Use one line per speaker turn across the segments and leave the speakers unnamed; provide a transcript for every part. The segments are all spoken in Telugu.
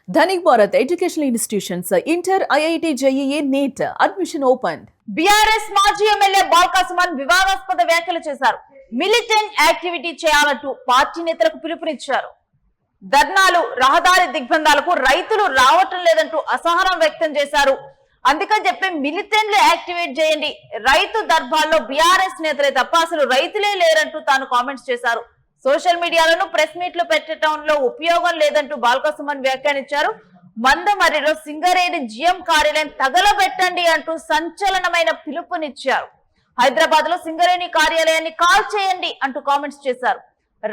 Dhanik Bharat Educational Institutions, Inter, IIT, JEE, NEET, admission opened.
BRS మాజీ ఎమ్మెల్యే బాల్కా సుమన్ వివాదాస్పద వ్యాఖ్యలు చేశారు. మిలిటెంట్ యాక్టివిటీ చేయాలంటూ పార్టీ నేతలకు పిలుపునిచ్చారు. ధర్నాలు, రహదారి దిగ్బంధాలకు రైతులు రావటం లేదంటూ అసహనం వ్యక్తం చేశారు. అందుకని చెప్పి మిలిటెంట్లు యాక్టివేట్ చేయండి, రైతు దర్బార్లో బీఆర్ఎస్ నేతలే తప్ప అసలు రైతులే లేరంటూ తాను కామెంట్స్ చేశారు. సోషల్ మీడియాలను ప్రెస్ మీట్లు పెట్టడంలో ఉపయోగం లేదంటూ బాల్కా సుమన్ వ్యాఖ్యానించారు. మందమర్రిలో సింగరేణి జిఎం కార్యాలయం తగలబెట్టండి అంటూ సంచలనమైన పిలుపునిచ్చారు. హైదరాబాద్ లో సింగరేణి కార్యాలయాన్ని కాల్ చేయండి అంటూ కామెంట్స్ చేశారు.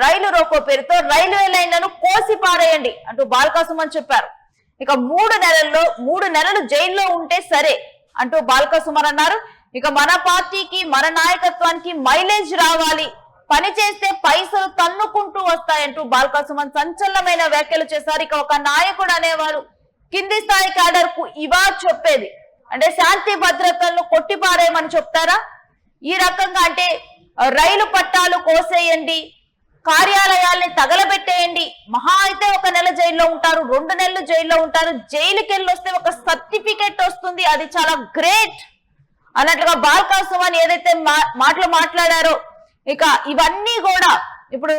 రైలు రోకో పేరుతో రైల్వే లైన్లను కోసి పారేయండి అంటూ బాల్కా సుమన్ చెప్పారు. ఇక 3 నెలలు జైల్లో ఉంటే సరే అంటూ బాల్కా సుమన్ అన్నారు. ఇక మన పార్టీకి, మన నాయకత్వానికి మైలేజ్ రావాలి, పని చేస్తే పైసలు తన్నుకుంటూ వస్తాయంటూ బాల్కా సుమన్ సంచలనమైన వ్యాఖ్యలు చేశారు. ఇక ఒక నాయకుడు అనేవారు కింది స్థాయి క్యాడర్ కు ఇవా చెప్పేది అంటే శాంతి భద్రతలను కొట్టిపారేయమని చెప్తారా? ఈ రకంగా అంటే రైలు పట్టాలు కోసేయండి, కార్యాలయాల్ని తగలబెట్టేయండి, మహా అయితే 1 నెల జైల్లో ఉంటారు, 2 నెలలు జైల్లో ఉంటారు, జైలుకి వెళ్ళి వస్తే ఒక సర్టిఫికెట్ వస్తుంది, అది చాలా గ్రేట్ అన్నట్లుగా బాల్కా సుమన్ ఏదైతే మాటలు మాట్లాడారో ఇక ఇవన్నీ కూడా ఇప్పుడు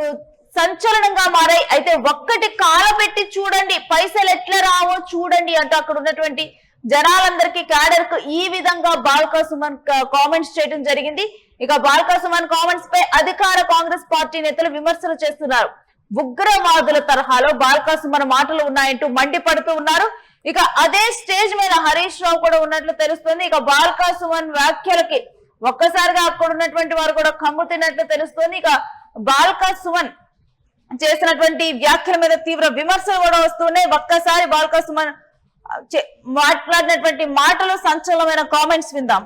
సంచలనంగా మారాయి. అయితే ఒక్కటి కాలబెట్టి చూడండి, పైసలు ఎట్లా రావో చూడండి అంటూ అక్కడ ఉన్నటువంటి జనాలందరికీ, క్యాడర్ కు ఈ విధంగా బాల్కా సుమన్ కామెంట్స్ చేయడం జరిగింది. ఇక బాల్కా సుమన్ కామెంట్స్ పై అధికార కాంగ్రెస్ పార్టీ నేతలు విమర్శలు చేస్తున్నారు. ఉగ్రవాదుల తరహాలో బాల్కా సుమన్ మాటలు ఉన్నాయంటూ మండిపడుతూ ఉన్నారు. ఇక అదే స్టేజ్ మీద హరీష్ రావు కూడా ఉన్నట్లు తెలుస్తుంది. ఇక బాల్కా సుమన్ వ్యాఖ్యలకి ఒక్కసారిగా అక్కడ ఉన్నటువంటి వారు కూడా కమ్ముతున్నట్లు తెలుస్తుంది. ఇక బాల్కా సుమన్ చేసినటువంటి వ్యాఖ్యల మీద తీవ్ర విమర్శలు కూడా వస్తున్నాయి. ఒక్కసారి బాల్కా సుమన్ మాట్లాడినటువంటి మాటలు, సంచలనమైన కామెంట్స్ విందాం.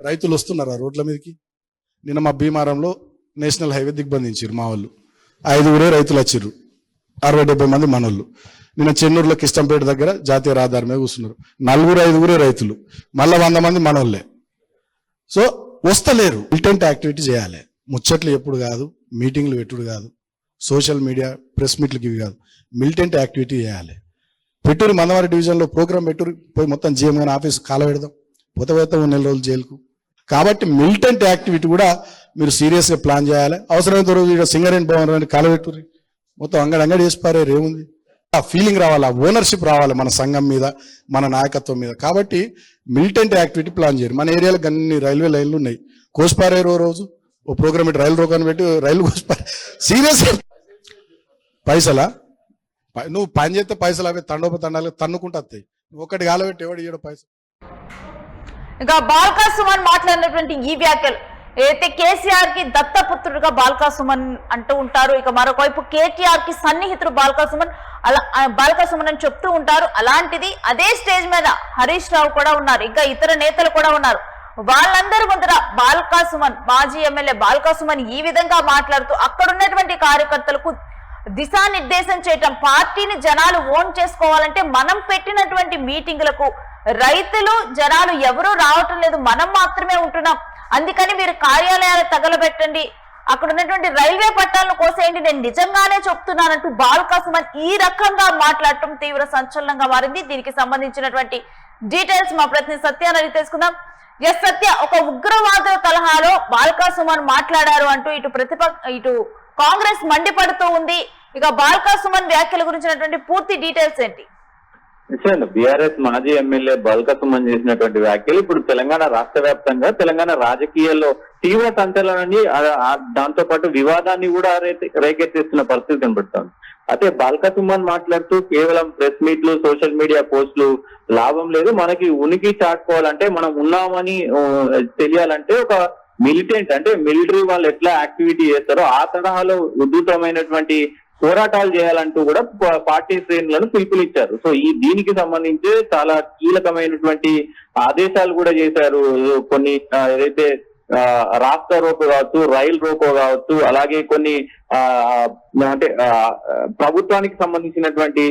రైతులు వస్తున్నారా రోడ్ల మీదకి? నిన్న మా భీమారంలో నేషనల్ హైవే దిగ్బంధించారు మా వాళ్ళు. 5 రైతులు వచ్చిర్రు, 60-70 మంది మనోళ్ళు. నిన్న చెన్నూరులో కిష్టంపేట దగ్గర జాతీయ రహదారి మీద కూర్చున్నారు. 4-5 రైతులు, మళ్ళా 100 మంది మనోళ్ళే. సో వస్తలేరు. మిలిటెంట్ యాక్టివిటీ చేయాలి. ముచ్చట్లు ఎప్పుడు కాదు, మీటింగ్లు పెట్టుడు కాదు, సోషల్ మీడియా ప్రెస్ మీట్లకి ఇవి కాదు, మిలిటెంట్ యాక్టివిటీ చేయాలి. పెట్టురు మందమరి డివిజన్లో ప్రోగ్రామ్ పెట్టురు, పోయి మొత్తం జీఎం గారి ఆఫీస్ కాల పెడదాం, పోతే 1 నెల రోజులు జైలుకు. కాబట్టి మిలిటెంట్ యాక్టివిటీ కూడా మీరు సీరియస్గా ప్లాన్ చేయాలి. అవసరమైనంత రోజు సింగరేణి భవన్ కాల పెట్టుర్రి, మొత్తం అంగడి వేసి పారేరు, ఏముంది? ఆ ఫీలింగ్ రావాలి, ఆ ఓనర్షిప్ రావాలి మన సంఘం మీద, మన నాయకత్వం మీద. కాబట్టి మిలిటెంట్ యాక్టివిటీ ప్లాన్ చేయరు. మన ఏరియాలో అన్ని రైల్వే లైన్లు ఉన్నాయి, కోసిపారేరు. రోజు ఓ ప్రోగ్రామ్ పెట్టి రైలు రోకాన్ని పెట్టి రైలు కోసిపారే. సీరియస్ పైసలా? నువ్వు పని చేస్తే పైసలు అవి తండాలు తన్నుకుంటూ వస్తాయి. నువ్వు ఒకటి కాలబెట్టి ఎవడు ఇయ్యడు పైసలు.
ఇక బాల్కా సుమన్ మాట్లాడినటువంటి ఈ వ్యాఖ్యలు అయితే కేసీఆర్ కి దత్తపుత్రుడిగా బాల్కా సుమన్ అంటూ ఉంటారు. ఇక మరొకవైపు కేటీఆర్ కి సన్నిహితుడు బాల్కా సుమన్, బాల్కా సుమన్ అని చెప్తూ ఉంటారు. అలాంటిది అదే స్టేజ్ మీద హరీష్ రావు కూడా ఉన్నారు, ఇంకా ఇతర నేతలు కూడా ఉన్నారు. వాళ్ళందరూ ముందర బాల్కా సుమన్, మాజీ ఎమ్మెల్యే బాల్కా సుమన్ ఈ విధంగా మాట్లాడుతూ అక్కడ ఉన్నటువంటి కార్యకర్తలకు దిశానిర్దేశం చేయటం, పార్టీని జనాలు ఓన్ చేసుకోవాలంటే మనం పెట్టినటువంటి మీటింగులకు రైతులు, జనాలు ఎవరూ రావటం లేదు, మనం మాత్రమే ఉంటున్నాం, అందుకని మీరు కార్యాలయాలు తగలబెట్టండి, అక్కడ ఉన్నటువంటి రైల్వే పట్టాలను కోసేయండి, నేను నిజంగానే చెప్తున్నానంటూ బాల్కా సుమన్ ఈ రకంగా మాట్లాడటం తీవ్ర సంచలనంగా మారింది. దీనికి సంబంధించినటువంటి డీటెయిల్స్ మా ప్రతినిధి సత్యాన్ని అడిగి తెలుసుకుందాం. ఎస్ సత్య, ఒక ఉగ్రవాదుల తరహాలో బాల్కా సుమన్ మాట్లాడారు అంటూ ఇటు కాంగ్రెస్ మండిపడుతూ ఉంది. ఇక బాల్కా సుమన్ వ్యాఖ్యల గురించినటువంటి పూర్తి డీటెయిల్స్ ఏంటి?
బీఆర్ఎస్ మాజీ ఎమ్మెల్యే బాల్కా సుమన్ చేసినటువంటి వ్యాఖ్యలు ఇప్పుడు తెలంగాణ రాష్ట్ర వ్యాప్తంగా, తెలంగాణ రాజకీయాల్లో తీవ్ర సంచలనాన్ని, దాంతో పాటు వివాదాన్ని కూడా రేకెత్తిస్తున్న పరిస్థితి కనబడుతోంది. అయితే బాల్కా సుమన్ మాట్లాడుతూ కేవలం ప్రెస్ మీట్లు, సోషల్ మీడియా పోస్టులు లాభం లేదు, మనకి ఉనికి చాటుకోవాలంటే, మనం ఉన్నామని తెలియాలంటే ఒక మిలిటెంట్ అంటే మిలిటరీ వాళ్ళు ఎట్లా యాక్టివిటీ చేస్తారో ఆ తరహాలో ఉధృతమైనటువంటి పోరాటాలు చేయాలంటూ కూడా పార్టీ శ్రేణులను పిలుపునిచ్చారు. సో దీనికి సంబంధించి చాలా కీలకమైనటువంటి ఆదేశాలు కూడా చేశారు. కొన్ని ఏదైతే రాష్ట్ర రోకో కావచ్చు, రైల్ రోకో కావచ్చు, అలాగే కొన్ని అంటే ప్రభుత్వానికి సంబంధించినటువంటి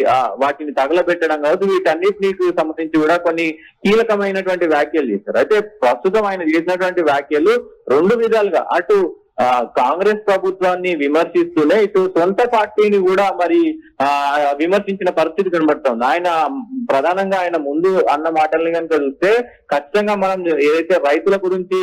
వాటిని తగలబెట్టడం కావచ్చు, వీటన్నిటికి సంబంధించి కూడా కొన్ని కీలకమైనటువంటి వ్యాఖ్యలు చేశారు. అయితే ప్రస్తుతం ఆయన చేసినటువంటి వ్యాఖ్యలు 2 విధాలుగా, అటు కాంగ్రెస్ ప్రభుత్వాన్ని విమర్శిస్తూనే ఇటు సొంత పార్టీని కూడా మరి విమర్శించిన పరిస్థితి కనబడుతోంది. ఆయన ప్రధానంగా ఆయన ముందు అన్న మాటల్ని కనుక చూస్తే ఖచ్చితంగా మనం ఏదైతే రైతుల గురించి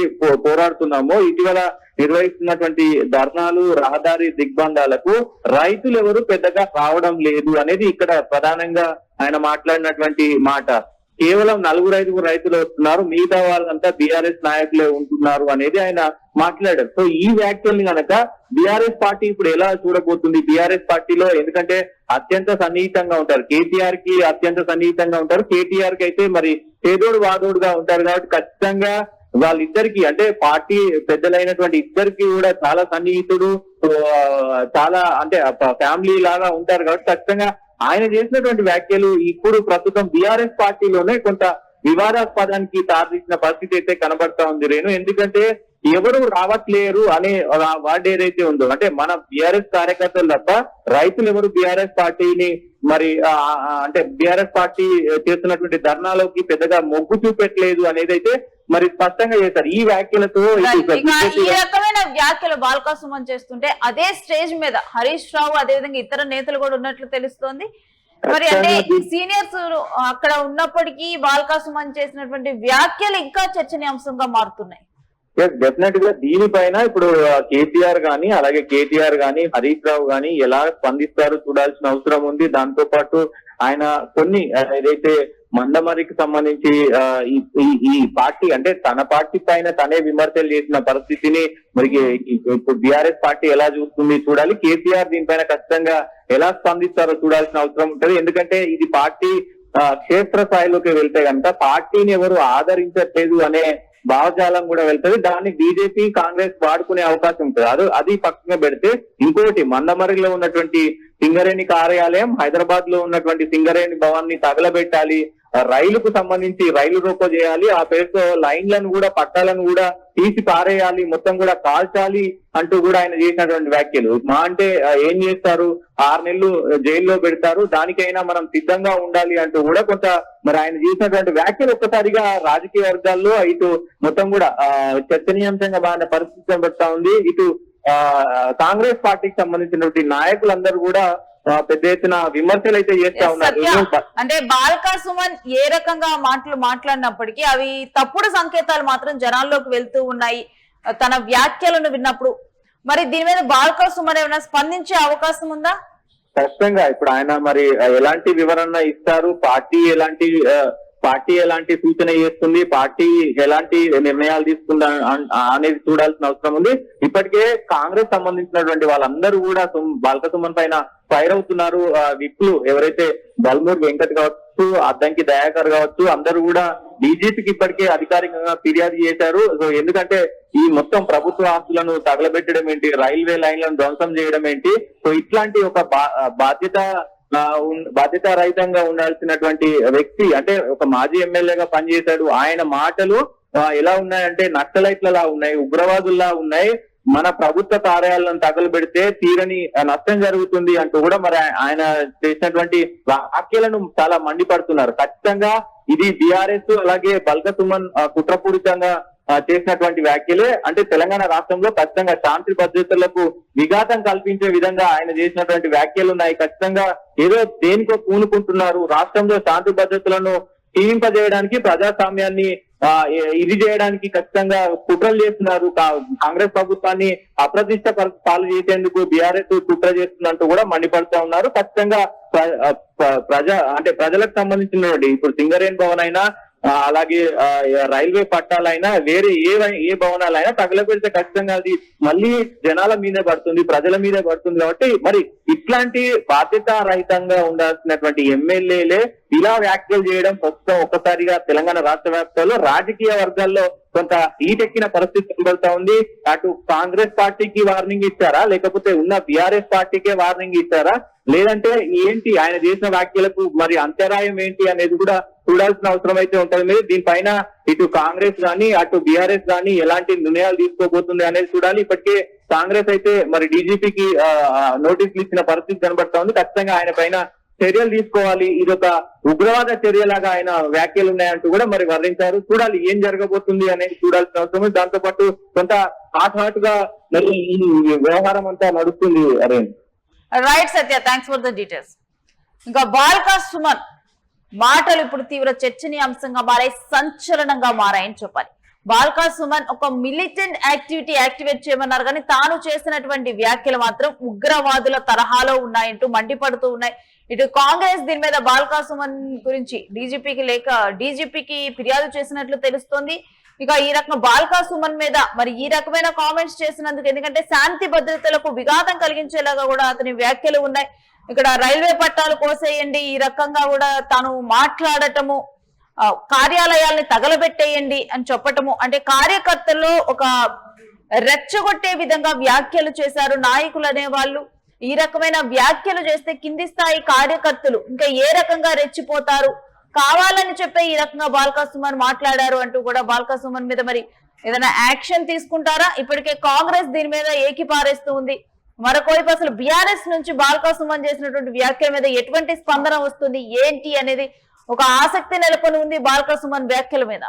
పోరాడుతున్నామో ఇటీవల నిర్వహిస్తున్నటువంటి ధర్నాలు రహదారి దిగ్బంధాలకు రైతులు ఎవరు పెద్దగా రావడం లేదు అనేది ఇక్కడ ప్రధానంగా ఆయన మాట్లాడినటువంటి మాట. కేవలం 4-5 రైతులు వస్తున్నారు, మిగతా వాళ్ళంతా బీఆర్ఎస్ నాయకులే ఉంటున్నారు అనేది ఆయన మాట్లాడారు. సో ఈ వ్యాఖ్యల్ని కనుక బీఆర్ఎస్ పార్టీ ఇప్పుడు ఎలా చూడబోతుంది? బీఆర్ఎస్ పార్టీలో ఎందుకంటే అత్యంత సన్నిహితంగా ఉంటారు, కేటీఆర్ కి అత్యంత సన్నిహితంగా ఉంటారు, కేటీఆర్ కి అయితే మరి చేదోడు వాదోడుగా ఉంటారు కాబట్టి ఖచ్చితంగా వాళ్ళిద్దరికి అంటే పార్టీ పెద్దలైనటువంటి ఇద్దరికి కూడా చాలా సన్నిహితుడు, చాలా అంటే ఫ్యామిలీ లాగా ఉంటారు కాబట్టి ఖచ్చితంగా ఆయన చేసినటువంటి వ్యాఖ్యలు ఇప్పుడు ప్రస్తుతం బీఆర్ఎస్ పార్టీలోనే కొంత వివాదాస్పదానికి తారీసిన పరిస్థితి అయితే కనబడతా ఉంది రేణు. ఎందుకంటే ఎవరు రావట్లేరు అనే వర్డ్ ఏదైతే ఉందో అంటే మన బీఆర్ఎస్ కార్యకర్తలు తప్ప రైతులు ఎవరు బీఆర్ఎస్ పార్టీని మరి అంటే బీఆర్ఎస్ పార్టీ చేస్తున్నటువంటి ధర్నాలోకి పెద్దగా మొగ్గు చూపెట్టలేదు అనేది అయితే మరి స్పష్టంగా చేశారు ఈ వ్యాఖ్యలతో.
ఈ రకమైన వ్యాఖ్యలు బాల్కా సుమన్ చేస్తుంటే అదే స్టేజ్ మీద హరీష్ రావు అదేవిధంగా ఇతర నేతలు కూడా ఉన్నట్లు తెలుస్తోంది. మరి అంటే సీనియర్స్ అక్కడ ఉన్నప్పటికీ బాల్కా సుమన్ చేసినటువంటి వ్యాఖ్యలు ఇంకా చర్చనీయాంశంగా మారుతున్నాయి.
డెఫినెట్ గా దీనిపైన ఇప్పుడు కేటీఆర్ గాని అలాగే కేటీఆర్ గాని హరీష్ రావు గాని ఎలా స్పందిస్తారో చూడాల్సిన అవసరం ఉంది. దాంతో పాటు ఆయన కొన్ని ఏదైతే మందమరికి సంబంధించి ఈ పార్టీ అంటే తన పార్టీ పైన తనే విమర్శలు చేసిన పరిస్థితిని మరి ఇప్పుడు బీఆర్ఎస్ పార్టీ ఎలా చూస్తుంది చూడాలి. కేసీఆర్ దీనిపైన ఖచ్చితంగా ఎలా స్పందిస్తారో చూడాల్సిన అవసరం ఉంటుంది. ఎందుకంటే ఇది పార్టీ క్షేత్ర స్థాయిలోకి వెళ్తే కనుక పార్టీని ఎవరు ఆదరించట్లేదు అనే భావజాలం కూడా వెళ్తుంది. దాన్ని బీజేపీ కాంగ్రెస్ వాడుకునే అవకాశం ఉంటుంది. అది పక్కన పెడితే ఇంకోటి మందమరిలో ఉన్నటువంటి సింగరేణి కార్యాలయం, హైదరాబాద్ లో ఉన్నటువంటి సింగరేణి భవన్ ని తగలబెట్టాలి, రైలుకు సంబంధించి రైలు రోకో చేయాలి, ఆ పేరుతో లైన్లను కూడా పట్టాలను కూడా తీసి పారేయాలి, మొత్తం కూడా కాల్చాలి అంటూ కూడా ఆయన చేసినటువంటి వ్యాఖ్యలు. మా అంటే ఏం చేస్తారు, 6 నెలలు జైల్లో పెడతారు, దానికైనా మనం సిద్ధంగా ఉండాలి అంటూ కూడా కొంత మరి ఆయన చేసినటువంటి వ్యాఖ్యలు ఒక్కసారిగా రాజకీయ వర్గాల్లో ఇటు మొత్తం కూడా చర్చనీయాంశంగా మారిన పరిస్థితి కనబడతా ఉంది. ఇటు కాంగ్రెస్ పార్టీకి సంబంధించినటువంటి నాయకులందరూ కూడా పెద్ద ఎత్తున విమర్శలు అయితే చేస్తా ఉన్నారు.
అంటే బాల్కా సుమన్ ఏ రకంగా మాట్లాడినప్పటికీ అవి తప్పుడు సంకేతాలు మాత్రం జనాల్లోకి వెళ్తూ ఉన్నాయి తన వ్యాఖ్యలను విన్నప్పుడు. మరి దీని మీద బాల్కా సుమన్ ఏమైనా స్పందించే అవకాశం ఉందా?
ఖచ్చితంగా ఇప్పుడు ఆయన మరి ఎలాంటి వివరణ ఇస్తారు, పార్టీ ఎలాంటి సూచన చేస్తుంది, పార్టీ ఎలాంటి నిర్ణయాలు తీసుకుందా అనేది చూడాల్సిన అవసరం ఉంది. ఇప్పటికే కాంగ్రెస్ సంబంధించినటువంటి వాళ్ళందరూ కూడా బాల్కా సుమన్ పైన ఫైర్ అవుతున్నారు. విప్లు ఎవరైతే బల్మూర్ వెంకట్ కావచ్చు, అద్దంకి దయాకర్ కావచ్చు, అందరూ కూడా బీజేపీకి ఇప్పటికే అధికారికంగా ఫిర్యాదు చేశారు. సో ఎందుకంటే ఈ మొత్తం ప్రభుత్వ ఆస్తులను తగలబెట్టడం ఏంటి, రైల్వే లైన్లను ధ్వంసం చేయడం ఏంటి, సో ఇట్లాంటి ఒక బాధ్యతారహితంగా ఉండాల్సినటువంటి వ్యక్తి అంటే ఒక మాజీ ఎమ్మెల్యేగా పనిచేశాడు. ఆయన మాటలు ఎలా ఉన్నాయంటే నక్సలైట్లలా ఉన్నాయి, ఉగ్రవాదుల్లా ఉన్నాయి, మన ప్రభుత్వ కార్యాలయాలను తగలబెడితే తీరని నష్టం జరుగుతుంది అంటూ కూడా మరి ఆయన చేసినటువంటి వ్యాఖ్యలను చాలా మండిపడుతున్నారు. ఖచ్చితంగా ఇది బీఆర్ఎస్ అలాగే బాల్కా సుమన్ కుట్రపూరితంగా చేసినటువంటి వ్యాఖ్యలే. అంటే తెలంగాణ రాష్ట్రంలో ఖచ్చితంగా శాంతి భద్రతలకు విఘాతం కల్పించే విధంగా ఆయన చేసినటువంటి వ్యాఖ్యలు ఉన్నాయి. ఖచ్చితంగా ఏదో దేనికో పూనుకుంటున్నారు, రాష్ట్రంలో శాంతి భద్రతలను క్షీణింపజేయడానికి, ప్రజాస్వామ్యాన్ని ఇది చేయడానికి ఖచ్చితంగా కుట్రలు చేస్తున్నారు. కాంగ్రెస్ ప్రభుత్వాన్ని అప్రతిష్ట పాలు చేసేందుకు బీఆర్ఎస్ కుట్ర చేస్తున్నట్టు కూడా మండిపడుతూ ఉన్నారు. ఖచ్చితంగా ప్రజలకు సంబంధించినటువంటి ఇప్పుడు సింగరేణి భవన్ అయినా అలాగే రైల్వే పట్టాలైనా వేరే ఏ భవనాలైనా తగలబెడితే ఖచ్చితంగా అది మళ్ళీ జనాల మీదే పడుతుంది, ప్రజల మీదే పడుతుంది. కాబట్టి మరి ఇట్లాంటి బాధ్యత రహితంగా ఉండాల్సినటువంటి ఎమ్మెల్యేలే ఇలా వ్యాఖ్యలు చేయడం ప్రస్తుతం ఒక్కసారిగా తెలంగాణ రాష్ట్ర వ్యాప్తంలో రాజకీయ వర్గాల్లో కొంత ఈటెక్కిన పరిస్థితి కనబడుతా ఉంది. అటు కాంగ్రెస్ పార్టీకి వార్నింగ్ ఇచ్చారా, లేకపోతే ఉన్న బీఆర్ఎస్ పార్టీకే వార్నింగ్ ఇచ్చారా, లేదంటే ఏంటి ఆయన చేసిన వ్యాఖ్యలకు మరి అంతరాయం ఏంటి అనేది కూడా చూడాల్సిన అవసరం అయితే ఉంటుంది. దీనిపైన ఇటు కాంగ్రెస్ గాని అటు బీఆర్ఎస్ గాని ఎలాంటి నిర్ణయాలు తీసుకోబోతుంది అనేది చూడాలి. ఇప్పటికే కాంగ్రెస్ అయితే మరి డీజీపీకి నోటీసులు ఇచ్చిన పరిస్థితి కనబడతా ఉంది. ఖచ్చితంగా ఆయన పైన చర్యలు తీసుకోవాలి. ఇది ఒక ఉగ్రవాద చర్యలాగా ఆయన వ్యాఖ్యలు ఉన్నాయంటూ కూడా మరి వర్ణించారు. చూడాలి ఏం జరగబోతుంది అనేది చూడాల్సిన అవసరం ఉంది. దాంతో పాటు కొంత హాట్ గా మరి ఈ వ్యవహారం అంతా నడుస్తుంది. Arrange
right Satya, thanks for the details. ఇంకా బాల్కా సుమన్ మాటలు ఇప్పుడు తీవ్ర చర్చనీయాంశంగా మారాయి, సంచలనంగా మారాయని చెప్పాలి. బాల్కా సుమన్ ఒక మిలిటెంట్ యాక్టివేట్ చేయమన్నారు, కానీ తాను చేసినటువంటి వ్యాఖ్యలు మాత్రం ఉగ్రవాదుల తరహాలో ఉన్నాయంటూ మండిపడుతూ ఉన్నాయి. ఇటు కాంగ్రెస్ దీని మీద బాల్కా సుమన్ గురించి డీజీపీకి ఫిర్యాదు చేసినట్లు తెలుస్తోంది. ఇక ఈ రకంగా బాల్కా సుమన్ మీద మరి ఈ రకమైన కామెంట్స్ చేసినందుకు, ఎందుకంటే శాంతి భద్రతలకు విఘాతం కలిగించేలాగా కూడా అతని వ్యాఖ్యలు ఉన్నాయి. ఇక్కడ రైల్వే పట్టాలు కోసేయండి, ఈ రకంగా కూడా తాను మాట్లాడటము, కార్యాలయాల్ని తగలబెట్టేయండి అని చెప్పటము, అంటే కార్యకర్తల్లో ఒక రెచ్చగొట్టే విధంగా వ్యాఖ్యలు చేశారు నాయకులు అనేవాళ్ళు. ఈ రకమైన వ్యాఖ్యలు చేస్తే కింది స్థాయి కార్యకర్తలు ఇంకా ఏ రకంగా రెచ్చిపోతారు, కావాలని చెప్పే ఈ రకంగా బాల్కా సుమన్ మాట్లాడారు అంటూ కూడా బాల్కా సుమన్ మీద మరి ఏదైనా యాక్షన్ తీసుకుంటారా? ఇప్పటికే కాంగ్రెస్ దీని మీద ఏకిపారేస్తూ ఉంది. మరొకవైపు అసలు బీఆర్ఎస్ నుంచి బాల్కా సుమన్ చేసినటువంటి వ్యాఖ్యల మీద ఎటువంటి స్పందన వస్తుంది ఏంటి అనేది ఒక ఆసక్తి నెలకొని ఉంది బాల్కా సుమన్ వ్యాఖ్యల మీద.